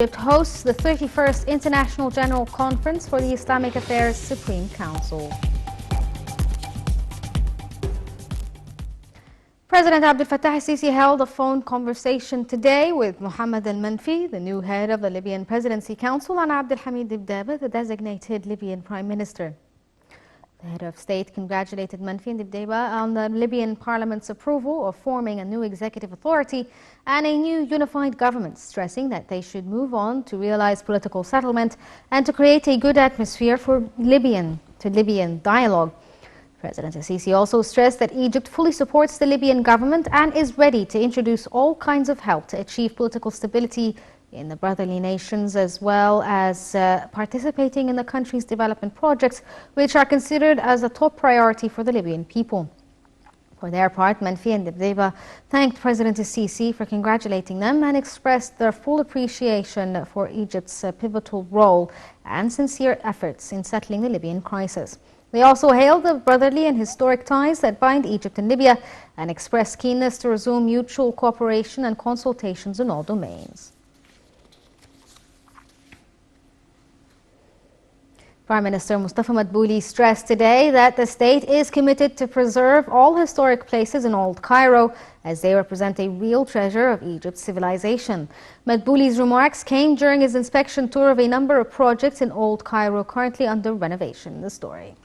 Egypt hosts the 31st International General Conference for the Islamic Affairs Supreme Council. President Abdel Fattah al-Sisi held a phone conversation today with Mohammed al-Manfi, the new head of the Libyan Presidency Council, and Abdel Hamid Dibdaba, the designated Libyan Prime Minister. The head of state congratulated Manfi and Dibdaba on the Libyan parliament's approval of forming a new executive authority and a new unified government, stressing that they should move on to realize political settlement and to create a good atmosphere for Libyan dialogue. President al-Sisi also stressed that Egypt fully supports the Libyan government and is ready to introduce all kinds of help to achieve political stability in the brotherly nations, as well as participating in the country's development projects, which are considered as a top priority for the Libyan people. For their part, Manfi and Dibdaba thanked President al-Sisi for congratulating them and expressed their full appreciation for Egypt's pivotal role and sincere efforts in settling the Libyan crisis. They also hailed the brotherly and historic ties that bind Egypt and Libya and expressed keenness to resume mutual cooperation and consultations in all domains. Prime Minister Mustafa Madbouli stressed today that the state is committed to preserve all historic places in Old Cairo as they represent a real treasure of Egypt's civilization. Madbouli's remarks came during his inspection tour of a number of projects in Old Cairo currently under renovation. The story.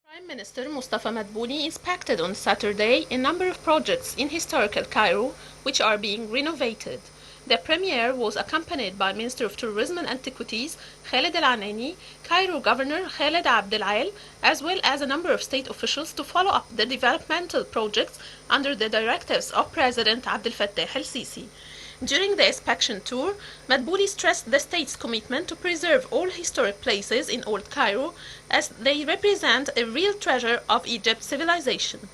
Prime Minister Mustafa Madbouli inspected on Saturday a number of projects in historical Cairo which are being renovated. The premiere was accompanied by Minister of Tourism and Antiquities Khaled Al-Anaini, Cairo Governor Khaled Abdel Al, as well as a number of state officials to follow up the developmental projects under the directives of President Abdel Fattah al-Sisi. During the inspection tour, Madbouli stressed the state's commitment to preserve all historic places in Old Cairo as they represent a real treasure of Egypt's civilization.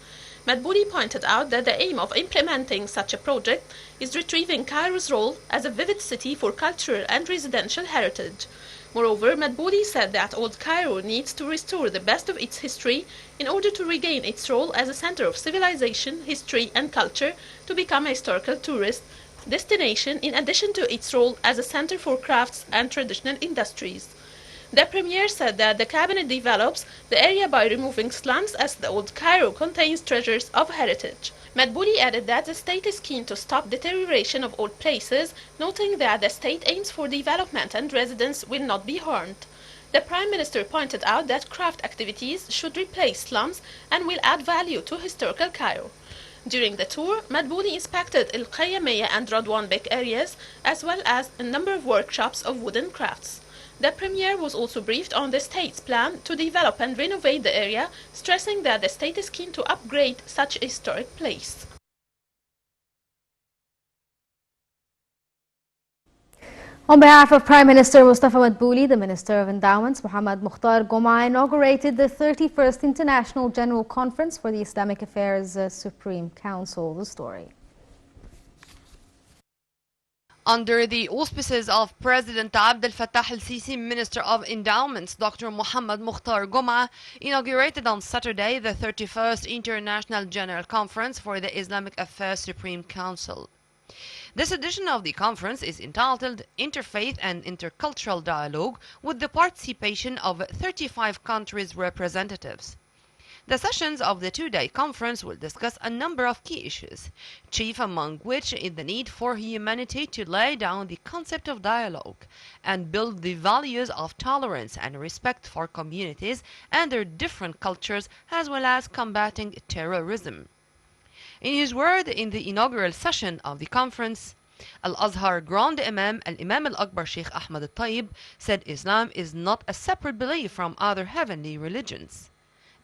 Madbouli pointed out that the aim of implementing such a project is retrieving Cairo's role as a vivid city for cultural and residential heritage. Moreover, Madbouli said that Old Cairo needs to restore the best of its history in order to regain its role as a center of civilization, history and culture to become a historical tourist destination in addition to its role as a center for crafts and traditional industries. The Premier said that the cabinet develops the area by removing slums as the Old Cairo contains treasures of heritage. Madbouli added that the state is keen to stop deterioration of old places, noting that the state aims for development and residents will not be harmed. The Prime Minister pointed out that craft activities should replace slums and will add value to historical Cairo. During the tour, Madbouli inspected El Qayyamiyya and Radwan Bek areas, as well as a number of workshops of wooden crafts. The Premier was also briefed on the state's plan to develop and renovate the area, stressing that the state is keen to upgrade such a historic place. On behalf of Prime Minister Mustafa Madbouli, the Minister of Endowments, Mohammed Mukhtar Goma, inaugurated the 31st International General Conference for the Islamic Affairs Supreme Council. The story. Under the auspices of President Abdel Fattah al-Sisi, Minister of Endowments Dr. Mohammed Mukhtar Goma inaugurated on Saturday the 31st International General Conference for the Islamic Affairs Supreme Council. This edition of the conference is entitled Interfaith and Intercultural Dialogue, with the participation of 35 countries' representatives. The sessions of the two-day conference will discuss a number of key issues, chief among which is the need for humanity to lay down the concept of dialogue and build the values of tolerance and respect for communities and their different cultures, as well as combating terrorism. In his word in the inaugural session of the conference, Al-Azhar Grand Imam Al-Imam Al-Akbar Sheikh Ahmad Al-Tayyib said Islam is not a separate belief from other heavenly religions.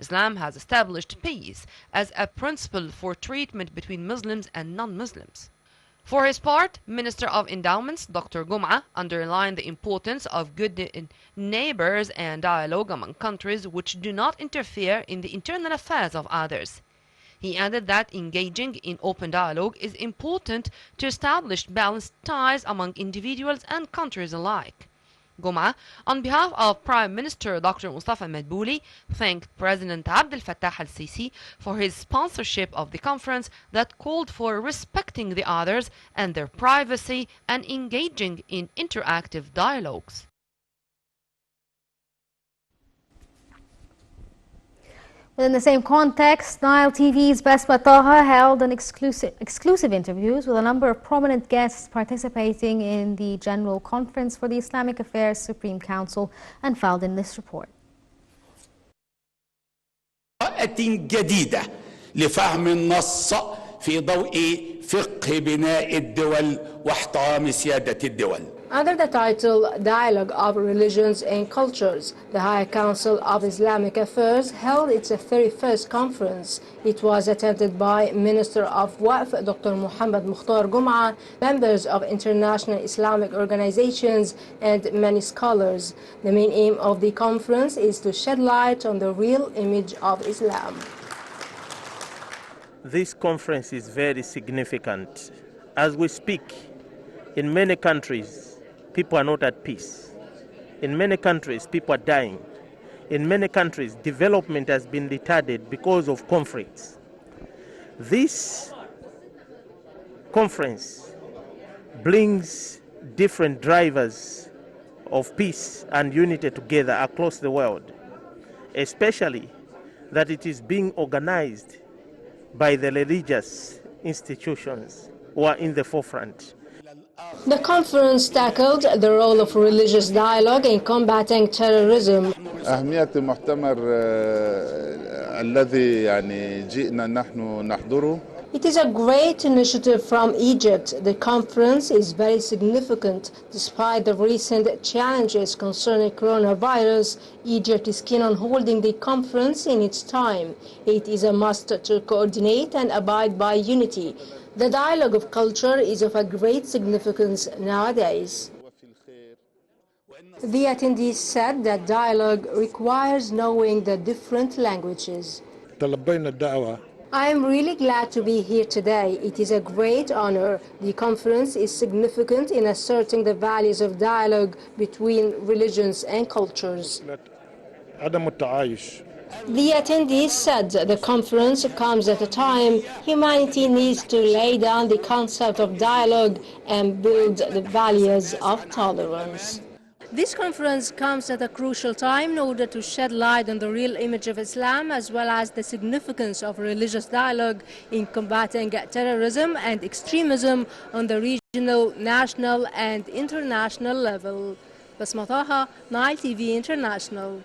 Islam has established peace as a principle for treatment between Muslims and non-Muslims. For his part, Minister of Endowments Dr. Goma underlined the importance of good neighbors and dialogue among countries which do not interfere in the internal affairs of others. He added that engaging in open dialogue is important to establish balanced ties among individuals and countries alike. Goma, on behalf of Prime Minister Dr. Mustafa Madbouli, thanked President Abdel Fattah al-Sisi for his sponsorship of the conference that called for respecting the others and their privacy and engaging in interactive dialogues. Within the same context, Nile TV's Basma Taha held an exclusive interviews with a number of prominent guests participating in the General Conference for the Islamic Affairs Supreme Council and filed in this report. جديدة لفهم النص في ضوء فقه بناء الدول واحترام سيادة الدول. Under the title Dialogue of Religions and Cultures, the High Council of Islamic Affairs held its 31st conference. It was attended by Minister of Waqf Dr. Muhammad Mukhtar Gum'a, members of international Islamic organizations, and many scholars. The main aim of the conference is to shed light on the real image of Islam. This conference is very significant. As we speak, in many countries, people are not at peace. In many countries, people are dying. In many countries, development has been retarded because of conflicts. This conference brings different drivers of peace and unity together across the world, especially that it is being organized by the religious institutions who are in the forefront. The conference tackled the role of religious dialogue in combating terrorism. أهمية المؤتمر الذي جئنا نحن نحضره. It is a great initiative from Egypt. The conference is very significant. Despite the recent challenges concerning coronavirus, Egypt is keen on holding the conference in its time. It is a must to coordinate and abide by unity. The dialogue of culture is of a great significance nowadays. The attendees said that dialogue requires knowing the different languages. I am really glad to be here today. It is a great honor. The conference is significant in asserting the values of dialogue between religions and cultures. The attendees said the conference comes at a time humanity needs to lay down the concept of dialogue and build the values of tolerance. This conference comes at a crucial time in order to shed light on the real image of Islam as well as the significance of religious dialogue in combating terrorism and extremism on the regional, national and international level. Basma Taha, Nile TV International.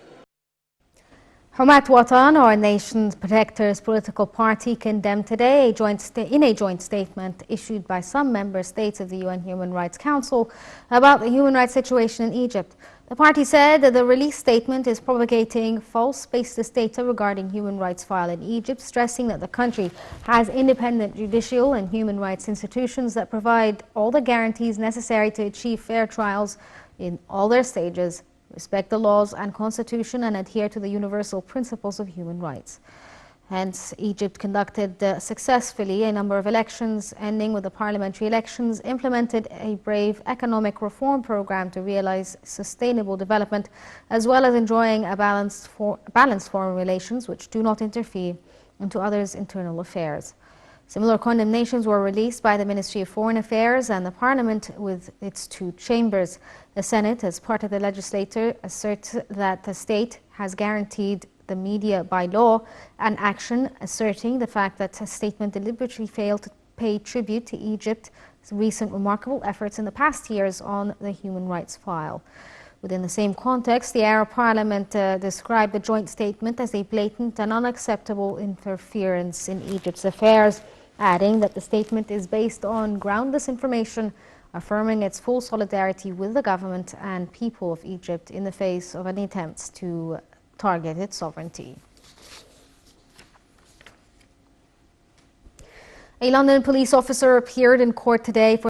Humat Watan, our nation's protectors political party, condemned today in a joint statement issued by some member states of the UN Human Rights Council about the human rights situation in Egypt. The party said that the release statement is propagating false baseless data regarding human rights file in Egypt, stressing that the country has independent judicial and human rights institutions that provide all the guarantees necessary to achieve fair trials in all their stages, respect the laws and constitution, and adhere to the universal principles of human rights. Hence, Egypt conducted successfully a number of elections, ending with the parliamentary elections, implemented a brave economic reform program to realize sustainable development, as well as enjoying a balanced foreign relations which do not interfere into others' internal affairs. Similar condemnations were released by the Ministry of Foreign Affairs and the Parliament with its two chambers. The Senate, as part of the legislature, asserts that the state has guaranteed the media by law, an action asserting the fact that a statement deliberately failed to pay tribute to Egypt's recent remarkable efforts in the past years on the human rights file. Within the same context, the Arab Parliament described the joint statement as a blatant and unacceptable interference in Egypt's affairs, adding that the statement is based on groundless information, affirming its full solidarity with the government and people of Egypt in the face of any attempts to target its sovereignty. A London police officer appeared in court today for